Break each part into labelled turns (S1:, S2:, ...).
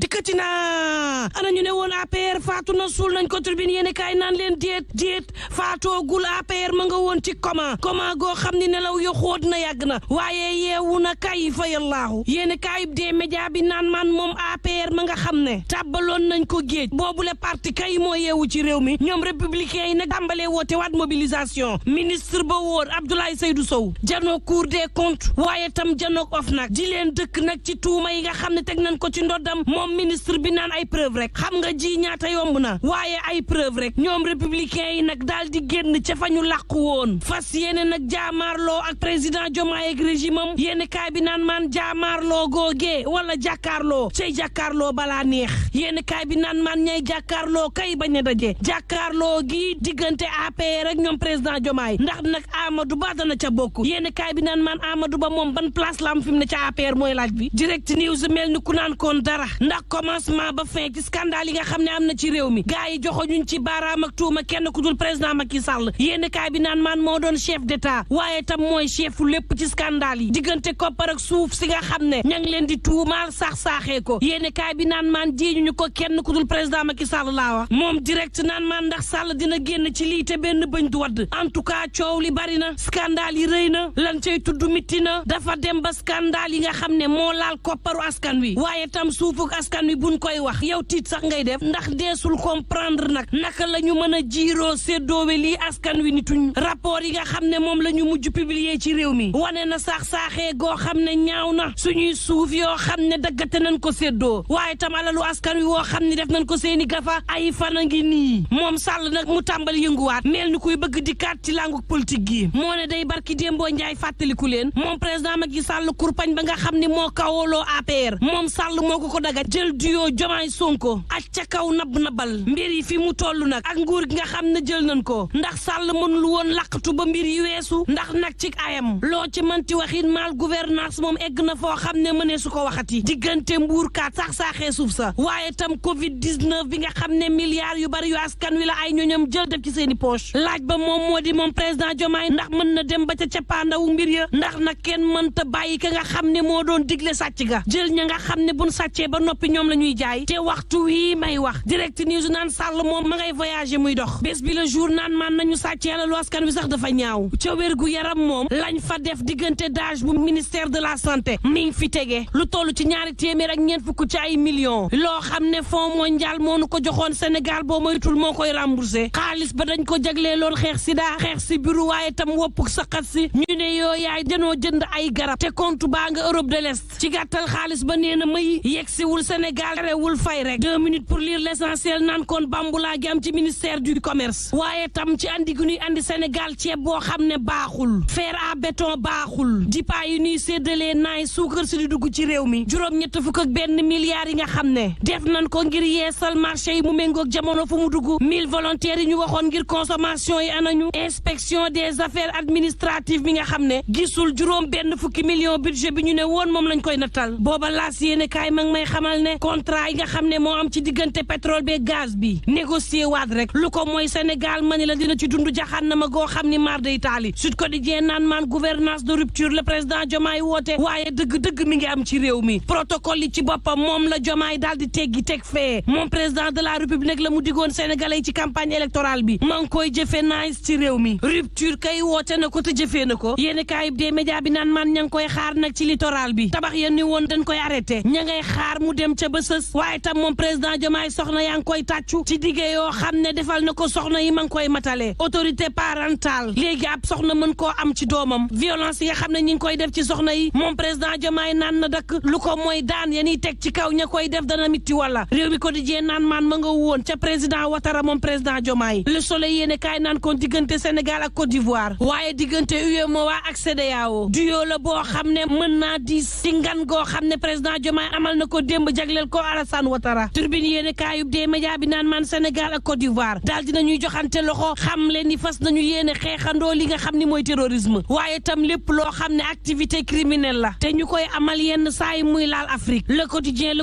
S1: dikkati na ana ñu ne woon APR faatu na suul nañ ko Tribune yéene kaay naan leen déet faatoogul APR ma nga woon ci coma goo xam ni nelaw yo xóot na yàgg na waaye yeewu na kay fa yallaahu yéene kaayub dee média bi naan man moom APR ma nga xam ne tàbbaloon nañ ko géej boobule parti kay moo yeewu ci réew mi ñoom républicain yi nag tàmbalee woote waat mobilisation ministre ba woon Abdoulaye Seydou Sow janoo Cour des comptes waaye tam janook OFNAC di leen dëkk nag ci tuuma yi nga xam ne teg nañ ko ci ndoddam moom ministre bi naan ay preuve rek xam nga ji ñaata yomb na waaye ay preuve rek ñoom républicain yi nag daal di génn ca fa ñu làqu woon fas yéene nag jaamaarloo ak président Diomaye ak régime am yéene kaay bi naan maan jaamaarloo googee wala jàkkaarloo cay jàkkaarloo balaa neex yéene kaay bi naan maan ñay jàkkaarloo kay bañ a daje jàkkaarloo gi diggante APR ak ñoom président Diomaye ndax nag Amadou Ba dana ca bokk yéene kaay bi naan maan Amadou Ba moom ban place la am fi mu ne ca APR mooy laaj bi direct news mel ni ku naan koon dara ndax commencement ba fin ci scandale yi nga xam ne am na ci réew mi gars yi joxoñuñ ci baaraam ak tuuma kenn ku dul président Macky Sall yéen kaay bi naan maan moo doon chef d'état waaye tam mooy chefu lépp ci scandale yi diggante koppar ak suuf si nga xam ne ña ngi leen di tuumaal saaxee ko yéen kaay bi naan maan jiiñuñu ko kenn ku dul président Macky Sall laa wax moom direct naan maan ndax Sall dina génn ci lii te benn bëñ du wadd en tout cas coow li bari na scandale yi rëy na lan cay tudd mitti na dafa dem ba scandale yi nga xam ne moo laal kopparu askan wi waaye tam suufuk askan wi buñ koy wax yow tiit sax ngay def ndax deesul comprendre nag naka la ñu mën a jiiroo séddoowe lii askan wi nituñ rapport yi nga xam ne moom la ñu mujj publier ci réew mi wane na saaxee goo xam ne ñaaw na suñuy suuf yoo xam ne daggate nañ ko séddoo waaye tam alalu askan wi woo xam ne def nañ ko seeni gafa ay fan a ngi nii moom Sall nag mu tàmbali yënguwaat mel ni kuy bëgg di kaat ci langu politique gi moo ne day barki démboo njaay fàttaliku leen moom président Macky Sall kurpañ ba nga xam ne moo kawoloo APR moom Sall moo ko daga jël duo Diomaye Sonko ak ca kaw nabal mbir yi fi mu toll nag ak nguur gi nga xam ne jël nañ ko ndax Sall mënul woon laqatu ba mbir yi weesu ndax nag ci ayam loo ci mënti waxin mal gouvernance moom egg na foo xam ne mënee su ko waxati diggante mbuurkaat saaxee suuf sa waaye tam Covid 19 bi nga xam ne milliards yu bari yu askan wi la ay ñoñam jël def ci seeni poche laaj ba moom moo di moom président Diomaye ndax mën na dem ba ca cappaandawu mbir ya ndax nag kenn mënta bàyyi ka nga xam ne moo doon digle sàcc ga jël ña nga xam ne buñ sàccee ba noppi ñoom la ñuy jaay te waxtu wii may wax direct news naan Sall moom ma ngay voyager muy dox bés bi le jour naan maan nañu sàccee alalu askan wi sax dafa ñaaw ca wér gu yaram moom lañ fa def diggante dage bu ministère de la santé mi ngi fi tege lu toll ci 200 ak ñeent fukk ci ay millions loo xam ne fonds mondial moo nu ko joxoon Sénégal boo moytul moo koy remboursé xaalis ba dañ ko jagleeloon xeex sida xeex si biru waaye tam woppuk saqat si ñu ne yoo yaay danoo jënd ay garab te compte baa nga Europe de l'Est ci gàttal xaalis ba nee na may yegsiwul Sénégal rewul fay rek 2 minutes pour lire l'essentiel naan kon bambulaa gi am ci ministère du commerce waaye tam ci andi gu ñuy andi Sénégal ceeb boo xam ne baaxul fer à béton baaxul dipa yi ñuy séddalee naay suukar si di dugg ci réew mi juróom-ñett fukk ak benn milliards yi nga xam ne def nañ ko ngir yeesal marché yi mu méngoog jamono fu mu dugg 1000 volontaires yi ñu waxoon ngir consommation yi anañu inspection des affaires administratives bi nga xam ne gisul juróom benn fukki million budget bi ñu ne woon moom lañ koy nattal booba laas yéene kaay mag may xamal ne contrat yi nga xam ne moo am ci diggante pétrole be gaz bi négocier waat rek lu ko mooy Sénégal mani la dina ci dund jaxannama goo xam ni mar day taali Sud Quotidien naan maan gouvernance de rupture le président Diomaye woote waaye dëgg-dëgg mi ngi am ci réew mi protocole yi ci boppam moom la Diomaye daal di teggi teg fee moom président de la République la mu digoon Sénégalais yi ci campagne électorale bi ma ngi koy jëfe nice ci réew mi rupture kay woote na ko te jëfee na ko yéeni kaayib des médias bi naan maan ña ngi koy xaar nag ci littoral bi tabax ya ni woon dañ koy arrêté ña ngay xaar mu dem ca bësës waaye tam moom président Diomaye soxna yaa ngi koy tàccu ci diggé yoo xam ne defal na ko soxna yi ma ngi koy matale autorité parentale léegi ab soxna mën koo am ci doomam violence yi nga xam ne ñi ngi koy def ci soxna yi moom président Diomaye naan na dakk lu ko mooy daan ya ñuy teg ci kaw ña koy def dana mitti wala réew mi quotidien naan maan ma nga woon ca président Ouattara moom président Diomaye Le Soleil yéene kaay naan kon diggante Sénégal ak Côte d'Ivoire waaye diggante UEMOA ak CEDEAO duyo la boo xam ne mën naa di si ngan goo xam ne président Diomaye amal na ko démb jagleel ko Alassane Ouattara turbine yéene kaayub des médias bi naan maan Sénégal ak Côte d'Ivoire daal dinañuy joxante loxo xam leen ni fas nañu yéene xeexandoo li nga xam ni mooy terrorisme waaye tam lépp loo xam ne activité criminelle la te ñu koy amal yenn saa yi muy laal Afrique le quotidien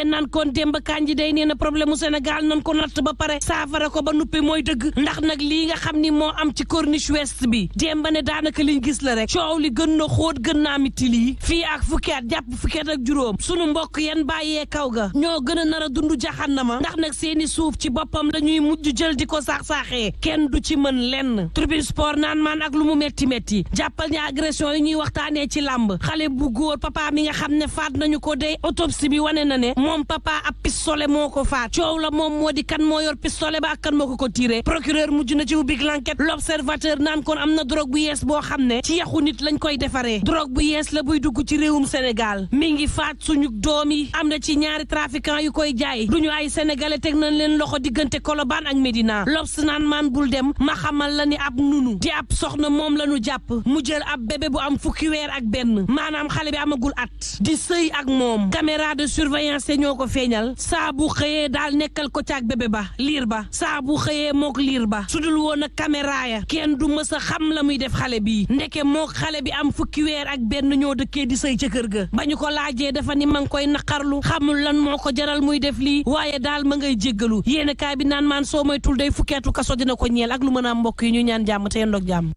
S1: naan kon Demba Kandji day nee na problème mu Sénégal nan ko natt ba pare saafara ko ba nuppi mooy dëgg ndax nag lii nga xam ni moo am ci corniche ouest bi Demba ne daanaka liñ gis la rek coow li gën na xóot gën naa miti lii fii ak fukki at jàpp fukki at ak juróom sunu mbokk yan bàyyee kaw ga ñoo gën a nar a dund jaxannama ndax nag seeni suuf ci boppam dañuy mujj jël di ko saax-saaxee kenn du ci mën lenn Tribune Sport naan maan ak lu mu metti jàppal ñi agression yi ñuy waxtaanee ci làmb xale bu góor papa mi nga xam ne faat nañu ko dey autopsie bi wane na ne moom papa ab pistolet moo ko faat coow la moom moo di kan moo yor pistolet ba ak kan moo ko tiré procureur mujj na ci ubbi l'enquête l'observateur naan kon am na drogue bu yees boo xam ne ci yaxu nit lañ koy defaree drogue bu yees la buy dugg ci réewum Sénégal mi ngi faat suñu doom yi am na ci ñaari trafiquant yu koy jaay duñu ay sénégalais teg nañ leen loxo diggante Colobane ak Médina L'Obs naan maan bul dem ma xamal la ni ab nunu di ab soxna moom la ñu jàpp mu jël ab bébé bu am fukki weer ak benn maanaam xale bi amagul at di sëy ak moom caméra de surveillance ñoo ko feeñal saa bu xëyee daal nekkal ko caag bébé ba liir ba saa bu xëyee mook liir ba sudul woon a caméra ya kenn du mës a xam la muy def xale bi ndeke mook xale bi am fukki weer ak benn ñoo dëkkee di sëy ca kër ga ba ñu ko laajee dafa ni ma ngi koy naqarlu xamul lan moo ko jaral muy def lii waaye daal ma ngay jéggalu yéen kaay bi naan maan soo moytul day fukkeetu kaso dina ko ñeel ak lu mën a mbokk yi ñu ñaan jàmm te yendoog jàmm